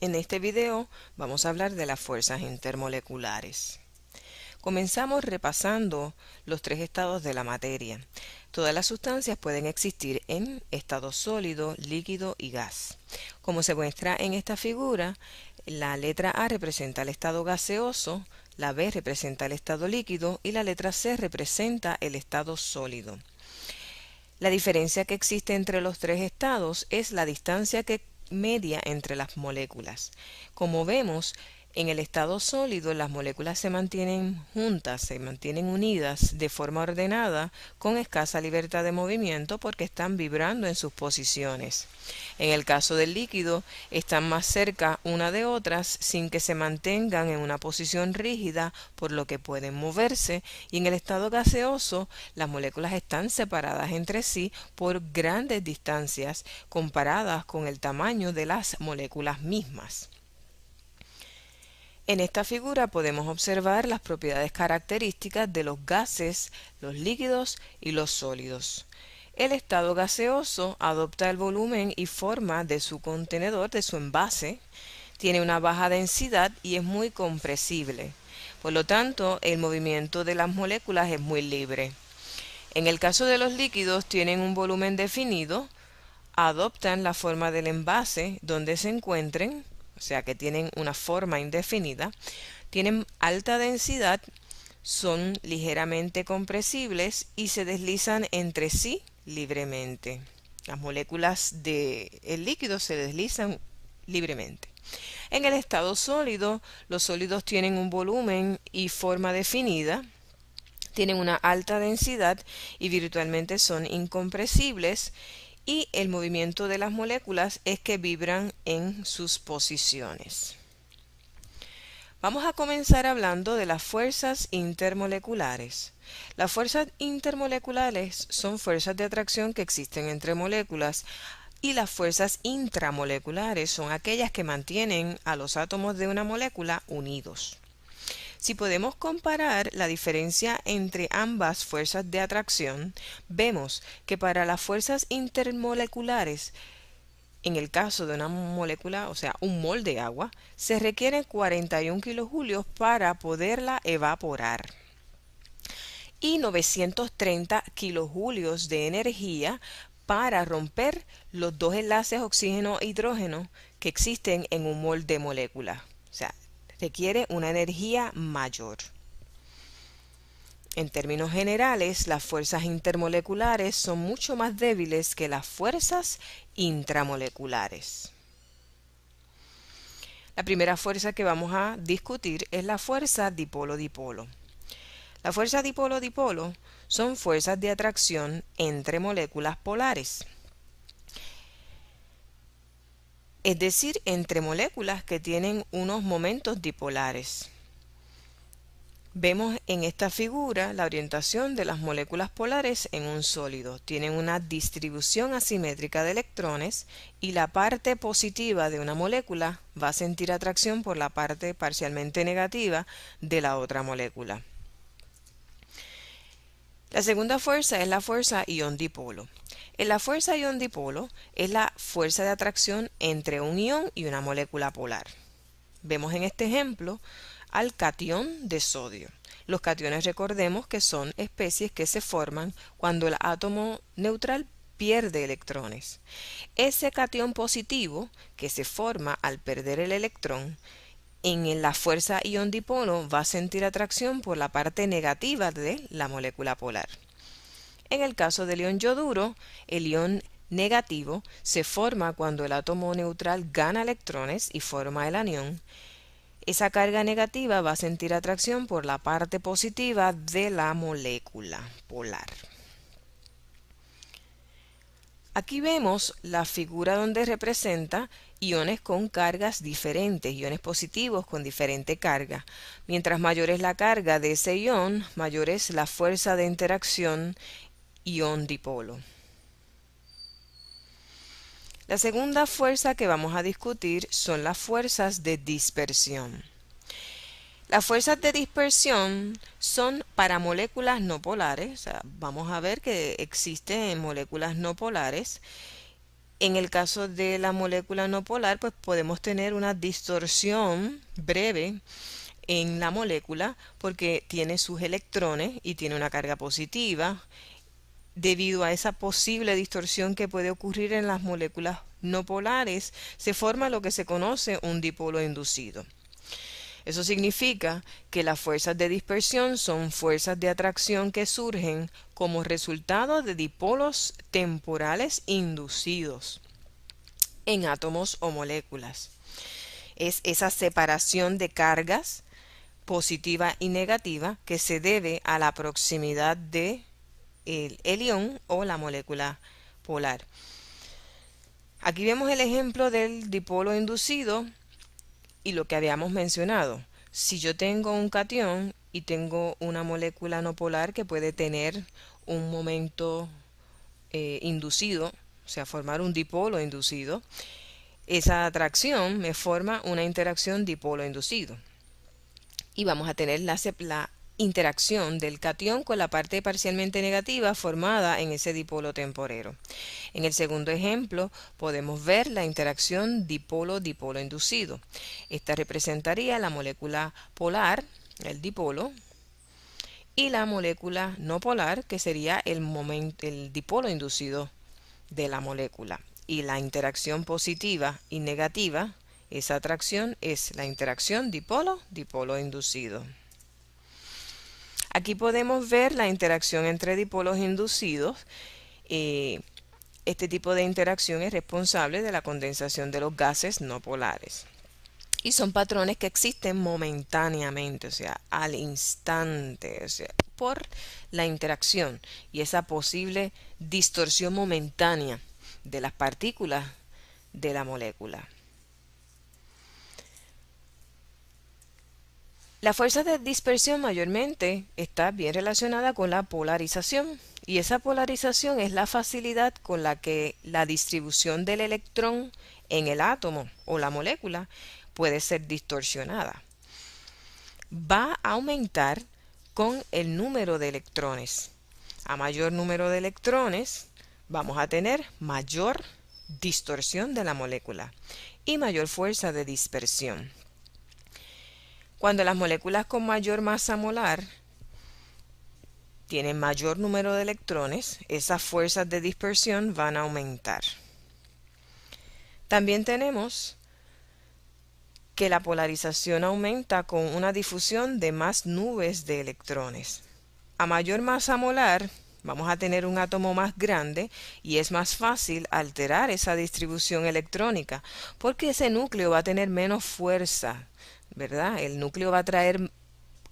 En este video vamos a hablar de las fuerzas intermoleculares. Comenzamos repasando los tres estados de la materia. Todas las sustancias pueden existir en estado sólido, líquido y gas. Como se muestra en esta figura, la letra A representa el estado gaseoso, la B representa el estado líquido y la letra C representa el estado sólido. La diferencia que existe entre los tres estados es la distancia que media entre las moléculas. Como vemos, en el estado sólido las moléculas se mantienen juntas, se mantienen unidas de forma ordenada con escasa libertad de movimiento porque están vibrando en sus posiciones. En el caso del líquido, están más cerca una de otras sin que se mantengan en una posición rígida, por lo que pueden moverse, y en el estado gaseoso, las moléculas están separadas entre sí por grandes distancias comparadas con el tamaño de las moléculas mismas. En esta figura podemos observar las propiedades características de los gases, los líquidos y los sólidos. El estado gaseoso adopta el volumen y forma de su contenedor, de su envase, tiene una baja densidad y es muy compresible. Por lo tanto, el movimiento de las moléculas es muy libre. En el caso de los líquidos, tienen un volumen definido, adoptan la forma del envase donde se encuentren, o sea que tienen una forma indefinida, tienen alta densidad, son ligeramente compresibles y se deslizan entre sí libremente. Las moléculas del líquido se deslizan libremente. En el estado sólido, los sólidos tienen un volumen y forma definida, tienen una alta densidad y virtualmente son incompresibles, y el movimiento de las moléculas es que vibran en sus posiciones. Vamos a comenzar hablando de las fuerzas intermoleculares. Las fuerzas intermoleculares son fuerzas de atracción que existen entre moléculas, y las fuerzas intramoleculares son aquellas que mantienen a los átomos de una molécula unidos. Si podemos comparar la diferencia entre ambas fuerzas de atracción, vemos que para las fuerzas intermoleculares, en el caso de una molécula, o sea, un mol de agua, se requieren 41 kilojulios para poderla evaporar y 930 kilojulios de energía para romper los dos enlaces oxígeno-hidrógeno que existen en un mol de molécula. O sea, requiere una energía mayor. En términos generales, las fuerzas intermoleculares son mucho más débiles que las fuerzas intramoleculares. La primera fuerza que vamos a discutir es la fuerza dipolo-dipolo. La fuerza dipolo-dipolo son fuerzas de atracción entre moléculas polares, es decir, entre moléculas que tienen unos momentos dipolares. Vemos en esta figura la orientación de las moléculas polares en un sólido. Tienen una distribución asimétrica de electrones y la parte positiva de una molécula va a sentir atracción por la parte parcialmente negativa de la otra molécula. La segunda fuerza es la fuerza ión-dipolo. En la fuerza ión-dipolo es la fuerza de atracción entre un ión y una molécula polar. Vemos en este ejemplo al catión de sodio. Los cationes, recordemos que son especies que se forman cuando el átomo neutral pierde electrones. Ese catión positivo que se forma al perder el electrón, en la fuerza ión-dipolo va a sentir atracción por la parte negativa de la molécula polar. En el caso del ión yoduro, el ión negativo se forma cuando el átomo neutral gana electrones y forma el anión. Esa carga negativa va a sentir atracción por la parte positiva de la molécula polar. Aquí vemos la figura donde representa iones con cargas diferentes, iones positivos con diferente carga. Mientras mayor es la carga de ese ión, mayor es la fuerza de interacción ión-dipolo. La segunda fuerza que vamos a discutir son las fuerzas de dispersión. Las fuerzas de dispersión son para moléculas no polares, o sea, vamos a ver que existen moléculas no polares. En el caso de la molécula no polar, pues podemos tener una distorsión breve en la molécula porque tiene sus electrones y tiene una carga positiva. Debido a esa posible distorsión que puede ocurrir en las moléculas no polares, se forma lo que se conoce un dipolo inducido. Eso significa que las fuerzas de dispersión son fuerzas de atracción que surgen como resultado de dipolos temporales inducidos en átomos o moléculas. Es esa separación de cargas positiva y negativa que se debe a la proximidad de el ion o la molécula polar. Aquí vemos el ejemplo del dipolo inducido y lo que habíamos mencionado. Si yo tengo un catión y tengo una molécula no polar que puede tener un momento inducido, o sea, formar un dipolo inducido, esa atracción me forma una interacción dipolo inducido. Y vamos a tener la interacción del catión con la parte parcialmente negativa formada en ese dipolo temporero. En el segundo ejemplo podemos ver la interacción dipolo-dipolo inducido. Esta representaría la molécula polar, el dipolo, y la molécula no polar, que sería el dipolo inducido de la molécula. Y la interacción positiva y negativa, esa atracción es la interacción dipolo-dipolo inducido. Aquí podemos ver la interacción entre dipolos inducidos. Este tipo de interacción es responsable de la condensación de los gases no polares. Y son patrones que existen momentáneamente, o sea, al instante, o sea, por la interacción y esa posible distorsión momentánea de las partículas de la molécula. La fuerza de dispersión mayormente está bien relacionada con la polarización, y esa polarización es la facilidad con la que la distribución del electrón en el átomo o la molécula puede ser distorsionada. Va a aumentar con el número de electrones. A mayor número de electrones, vamos a tener mayor distorsión de la molécula y mayor fuerza de dispersión. Cuando las moléculas con mayor masa molar tienen mayor número de electrones, esas fuerzas de dispersión van a aumentar. También tenemos que la polarización aumenta con una difusión de más nubes de electrones. A mayor masa molar, vamos a tener un átomo más grande y es más fácil alterar esa distribución electrónica porque ese núcleo va a tener menos fuerza, ¿verdad? El núcleo va a traer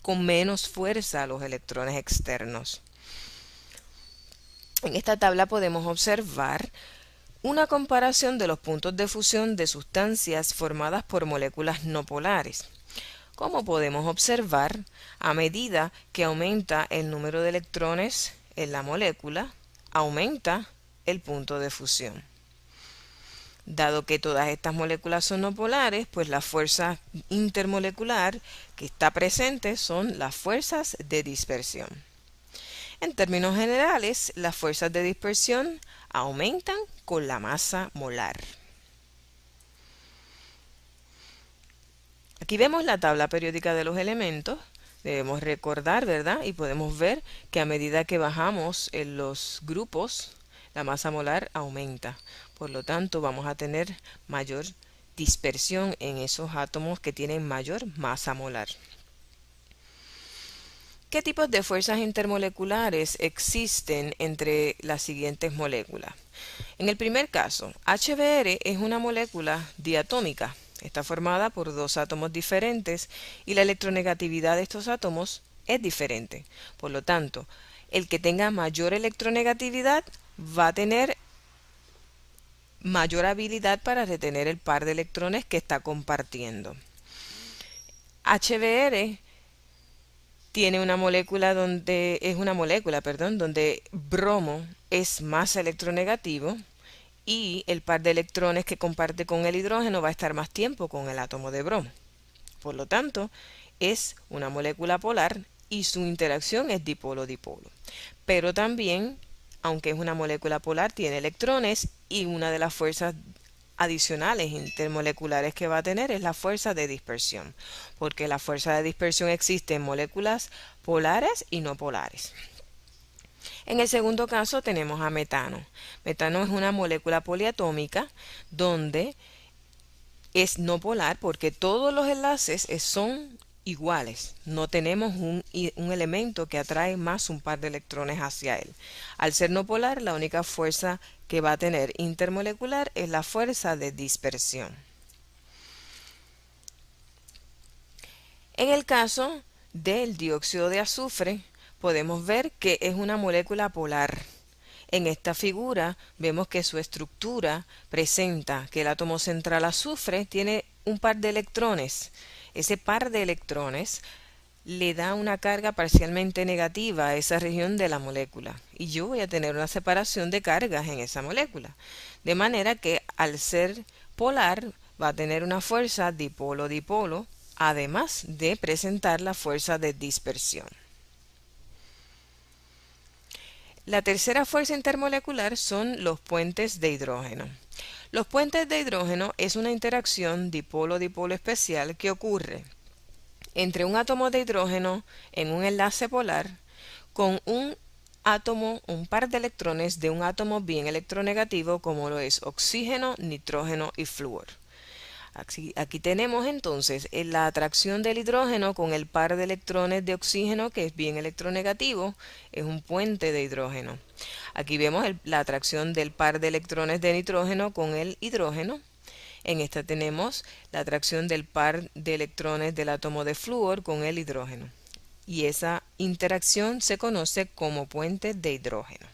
con menos fuerza a los electrones externos. En esta tabla podemos observar una comparación de los puntos de fusión de sustancias formadas por moléculas no polares. Como podemos observar, a medida que aumenta el número de electrones en la molécula, aumenta el punto de fusión. Dado que todas estas moléculas son no polares, pues la fuerza intermolecular que está presente son las fuerzas de dispersión. En términos generales, las fuerzas de dispersión aumentan con la masa molar. Aquí vemos la tabla periódica de los elementos. Debemos recordar, ¿verdad? Y podemos ver que a medida que bajamos en los grupos, la masa molar aumenta. Por lo tanto, vamos a tener mayor dispersión en esos átomos que tienen mayor masa molar. ¿Qué tipos de fuerzas intermoleculares existen entre las siguientes moléculas? En el primer caso, HBr es una molécula diatómica. Está formada por dos átomos diferentes y la electronegatividad de estos átomos es diferente. Por lo tanto, el que tenga mayor electronegatividad va a tener mayor habilidad para retener el par de electrones que está compartiendo. HBr tiene una molécula donde donde bromo es más electronegativo y el par de electrones que comparte con el hidrógeno va a estar más tiempo con el átomo de bromo. Por lo tanto, es una molécula polar y su interacción es dipolo-dipolo. Pero también aunque es una molécula polar, tiene electrones y una de las fuerzas adicionales intermoleculares que va a tener es la fuerza de dispersión, porque la fuerza de dispersión existe en moléculas polares y no polares. En el segundo caso tenemos a metano. Metano es una molécula poliatómica donde es no polar porque todos los enlaces son iguales. No tenemos un elemento que atrae más un par de electrones hacia él. Al ser no polar, la única fuerza que va a tener intermolecular es la fuerza de dispersión. En el caso del dióxido de azufre, podemos ver que es una molécula polar. En esta figura vemos que su estructura presenta que el átomo central azufre tiene un par de electrones. Ese par de electrones le da una carga parcialmente negativa a esa región de la molécula. Y yo voy a tener una separación de cargas en esa molécula. De manera que al ser polar va a tener una fuerza dipolo-dipolo, además de presentar la fuerza de dispersión. La tercera fuerza intermolecular son los puentes de hidrógeno. Los puentes de hidrógeno es una interacción dipolo-dipolo especial que ocurre entre un átomo de hidrógeno en un enlace polar con un par de electrones de un átomo bien electronegativo como lo es oxígeno, nitrógeno y flúor. Aquí tenemos entonces la atracción del hidrógeno con el par de electrones de oxígeno que es bien electronegativo, es un puente de hidrógeno. Aquí vemos la atracción del par de electrones de nitrógeno con el hidrógeno. En esta tenemos la atracción del par de electrones del átomo de flúor con el hidrógeno. Y esa interacción se conoce como puente de hidrógeno.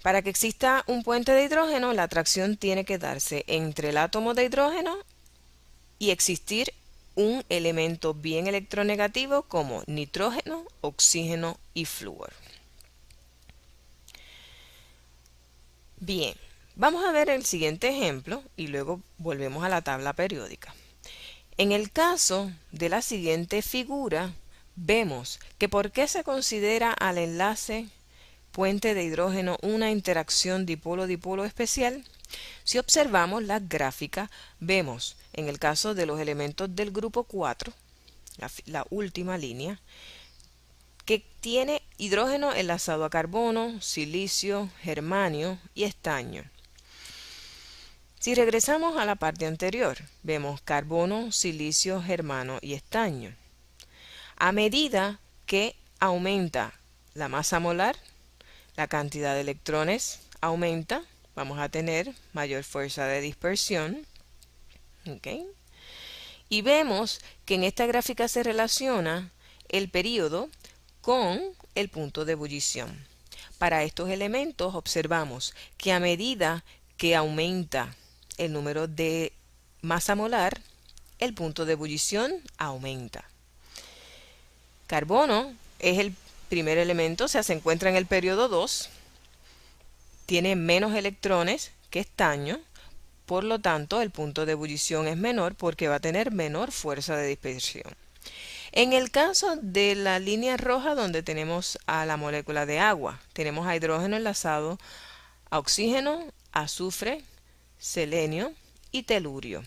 Para que exista un puente de hidrógeno, la atracción tiene que darse entre el átomo de hidrógeno y existir un elemento bien electronegativo como nitrógeno, oxígeno y flúor. Bien, vamos a ver el siguiente ejemplo y luego volvemos a la tabla periódica. En el caso de la siguiente figura, vemos que por qué se considera al enlace puente de hidrógeno una interacción dipolo-dipolo especial. Si observamos la gráfica, vemos en el caso de los elementos del grupo 4, la última línea, que tiene hidrógeno enlazado a carbono, silicio, germanio y estaño. Si regresamos a la parte anterior, vemos carbono, silicio, germano y estaño. A medida que aumenta la masa molar, la cantidad de electrones aumenta, vamos a tener mayor fuerza de dispersión. ¿Okay? Y vemos que en esta gráfica se relaciona el período con el punto de ebullición. Para estos elementos observamos que a medida que aumenta el número de masa molar, el punto de ebullición aumenta. Carbono es el primer elemento, o sea, se encuentra en el periodo 2, tiene menos electrones que estaño, por lo tanto el punto de ebullición es menor porque va a tener menor fuerza de dispersión. En el caso de la línea roja donde tenemos a la molécula de agua, tenemos a hidrógeno enlazado a oxígeno, azufre, selenio y telurio.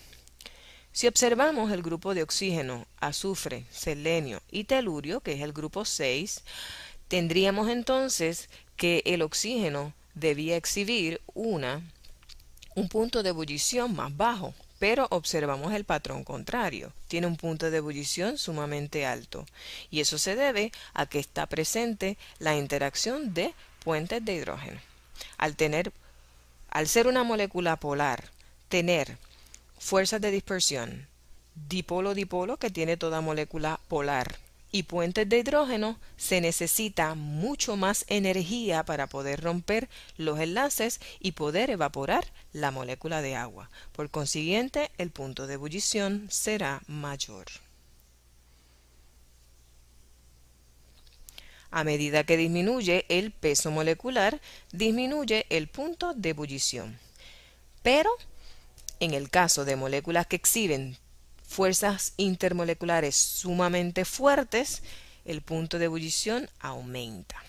Si observamos el grupo de oxígeno, azufre, selenio y telurio, que es el grupo 6, tendríamos entonces que el oxígeno debía exhibir un punto de ebullición más bajo, pero observamos el patrón contrario. Tiene un punto de ebullición sumamente alto y eso se debe a que está presente la interacción de puentes de hidrógeno. Al ser una molécula polar, tener fuerzas de dispersión dipolo-dipolo que tiene toda molécula polar y puentes de hidrógeno, se necesita mucho más energía para poder romper los enlaces y poder evaporar la molécula de agua. Por consiguiente, el punto de ebullición será mayor. A medida que disminuye el peso molecular, disminuye el punto de ebullición. Pero en el caso de moléculas que exhiben fuerzas intermoleculares sumamente fuertes, el punto de ebullición aumenta.